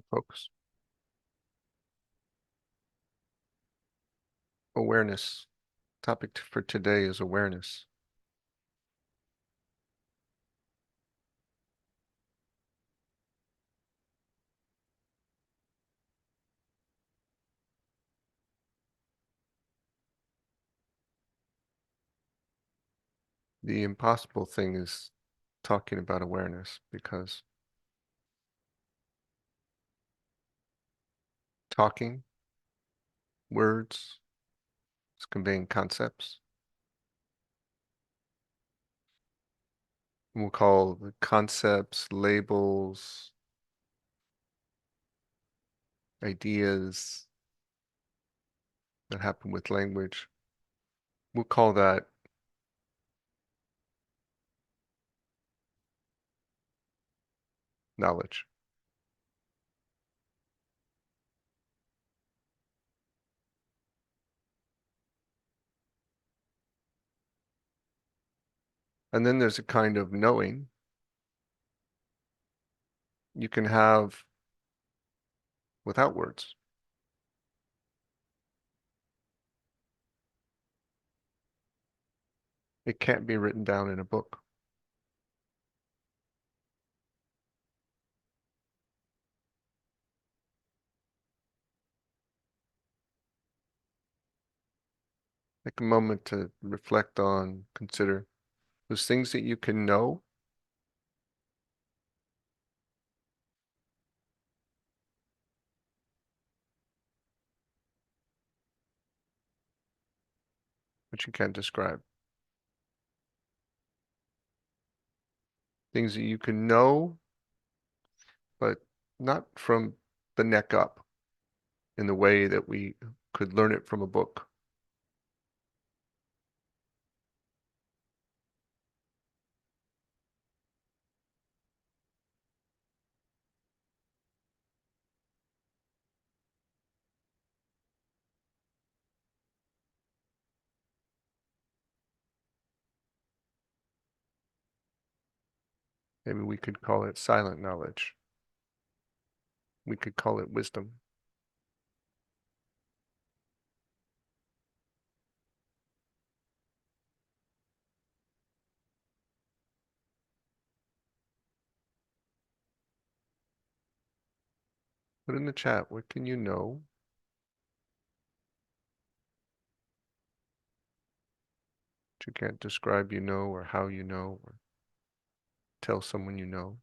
Folks. Awareness. Topic for today is awareness. The impossible thing is talking about awareness because talking, words, is conveying concepts. We'll call the concepts, labels, ideas that happen with language. We'll call that knowledge. And then there's a kind of knowing you can have without words. It can't be written down in a book. Take a moment to reflect on, consider those things that you can know, but you can't describe. Things that you can know, but not from the neck up in the way that we could learn it from a book. Maybe we could call it silent knowledge. We could call it wisdom. Put in the chat, what can you know? But you can't describe you know or how you know or tell someone you know.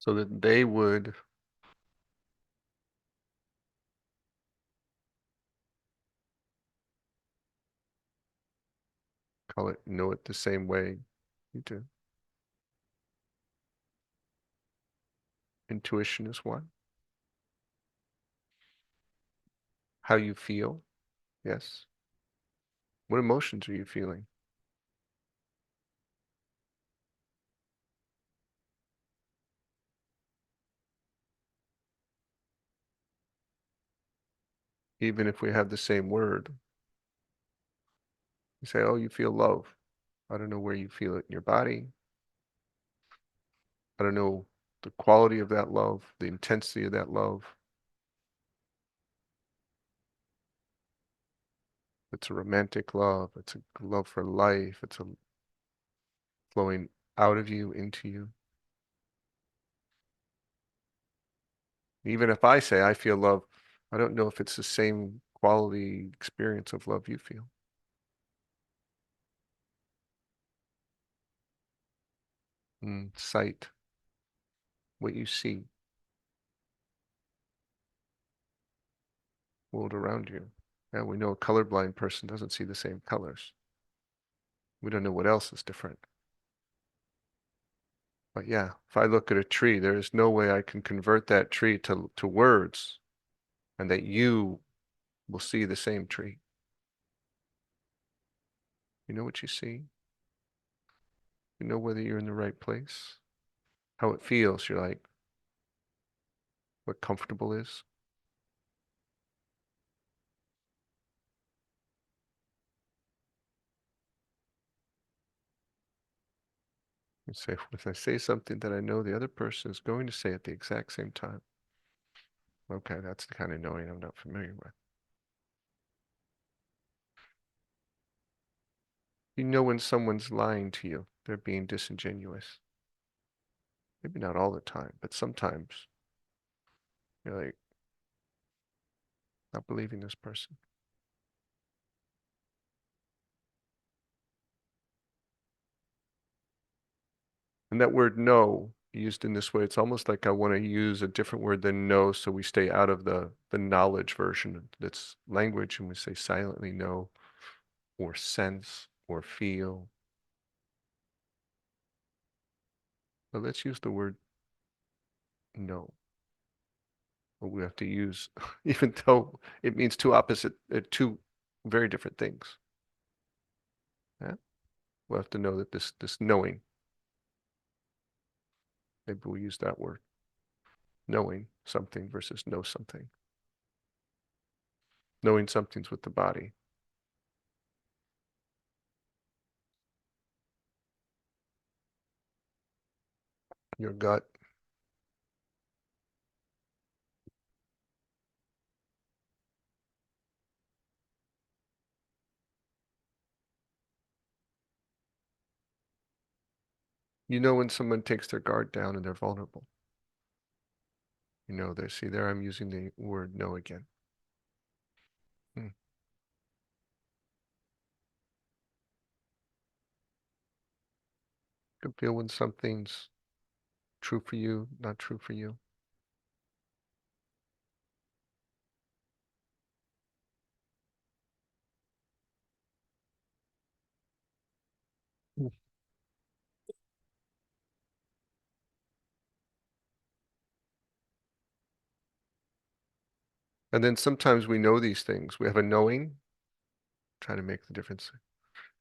So that they would call it, know it the same way you do. Intuition is one. How you feel, yes. What emotions are you feeling? Even if we have the same word, you say, oh, you feel love. I don't know where you feel it in your body. I don't know the quality of that love, the intensity of that love. It's a romantic love. It's a love for life. It's a flowing out of you into you. Even if I say I feel love, I don't know if it's the same quality experience of love you feel. Sight, what you see, world around you. And we know a colorblind person doesn't see the same colors. We don't know what else is different. But yeah, if I look at a tree, there is no way I can convert that tree to words and that you will see the same tree. You know what you see? You know whether you're in the right place, how it feels. You're like, what comfortable is. Say, if I say something that I know the other person is going to say at the exact same time. Okay, that's the kind of knowing I'm not familiar with. You know when someone's lying to you, they're being disingenuous. Maybe not all the time, but sometimes you're like, not believing this person. And that word no, used in this way, it's almost like I want to use a different word than no, so we stay out of the knowledge version that's language, and we say silently no, or sense, or feel. But let's use the word no. What we have to use, even though it means two very different things. Yeah? We'll have to know that this knowing, maybe we'll use that word, knowing something versus know something. Knowing something's with the body. Your gut. You know when someone takes their guard down and they're vulnerable. You know, see there I'm using the word no again. Hmm. You can feel when something's true for you, not true for you. Hmm. And then sometimes we know these things. We have a knowing, trying to make the difference.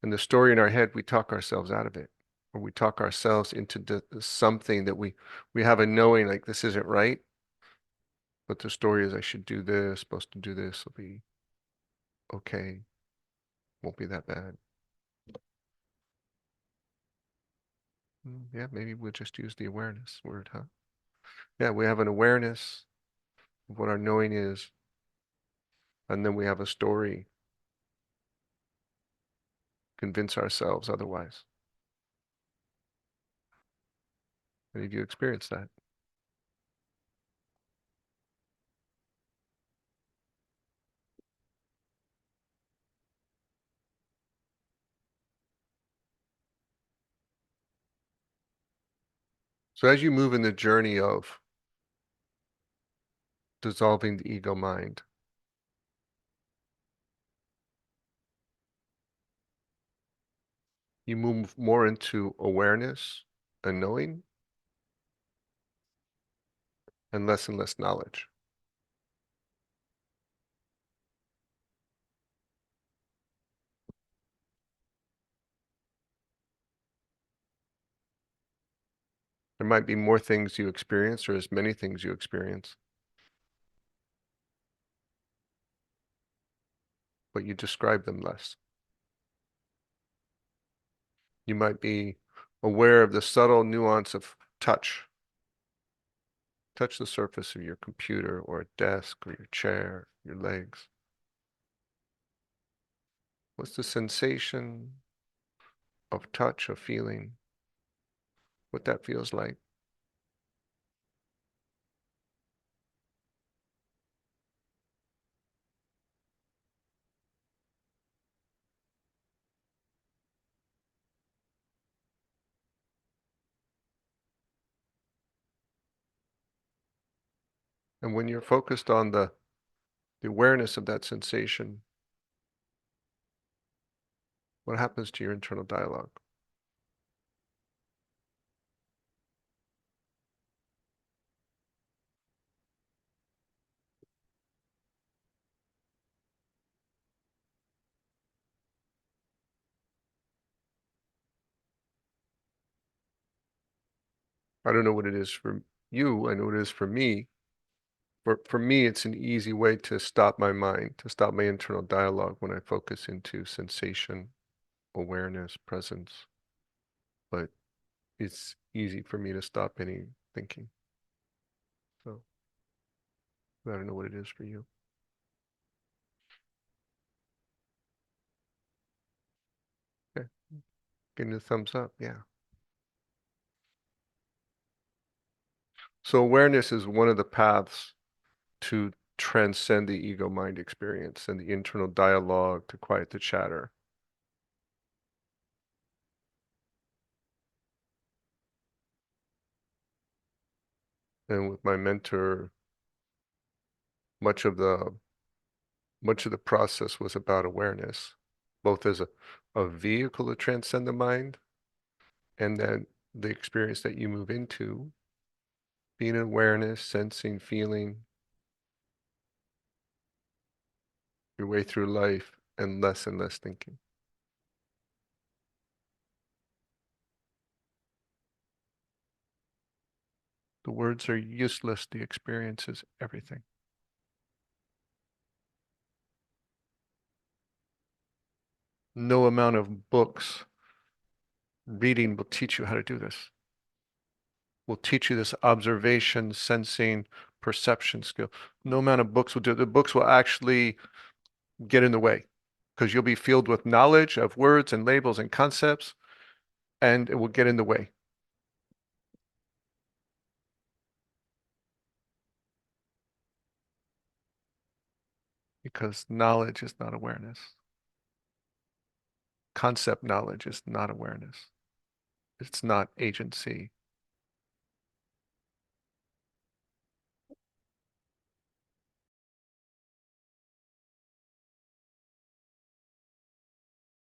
And the story in our head, we talk ourselves out of it, or we talk ourselves into something that we have a knowing like this isn't right, but the story is I should do this, supposed to do this, will be okay, won't be that bad. Yeah, maybe we'll just use the awareness word, huh? Yeah, we have an awareness of what our knowing is, and then we have a story, convince ourselves otherwise. Any of you experience that? So as you move in the journey of dissolving the ego mind, you move more into awareness and knowing and less knowledge. There might be more things you experience or as many things you experience, but you describe them less. You might be aware of the subtle nuance of touch. Touch the surface of your computer or a desk or your chair, your legs. What's the sensation of touch, of feeling, what that feels like? And when you're focused on the awareness of that sensation, what happens to your internal dialogue? I don't know what it is for you. I know what it is for me. For me, it's an easy way to stop my mind, to stop my internal dialogue when I focus into sensation, awareness, presence. But it's easy for me to stop any thinking. So I don't know what it is for you. Okay. Getting a thumbs up. Yeah. So awareness is one of the paths to transcend the ego mind experience and the internal dialogue to quiet the chatter. And with my mentor, much of the much of the process was about awareness, both as a vehicle to transcend the mind, and then the experience that you move into, being in awareness, sensing, feeling your way through life, and less thinking. The words are useless, the experience is everything. No amount of books reading will teach you how to do this. Will teach you this observation, sensing, perception skill. No amount of books will do it. The books will actually get in the way because you'll be filled with knowledge of words and labels and concepts, and it will get in the way. Because knowledge is not awareness. Concept knowledge is not awareness. It's not agency.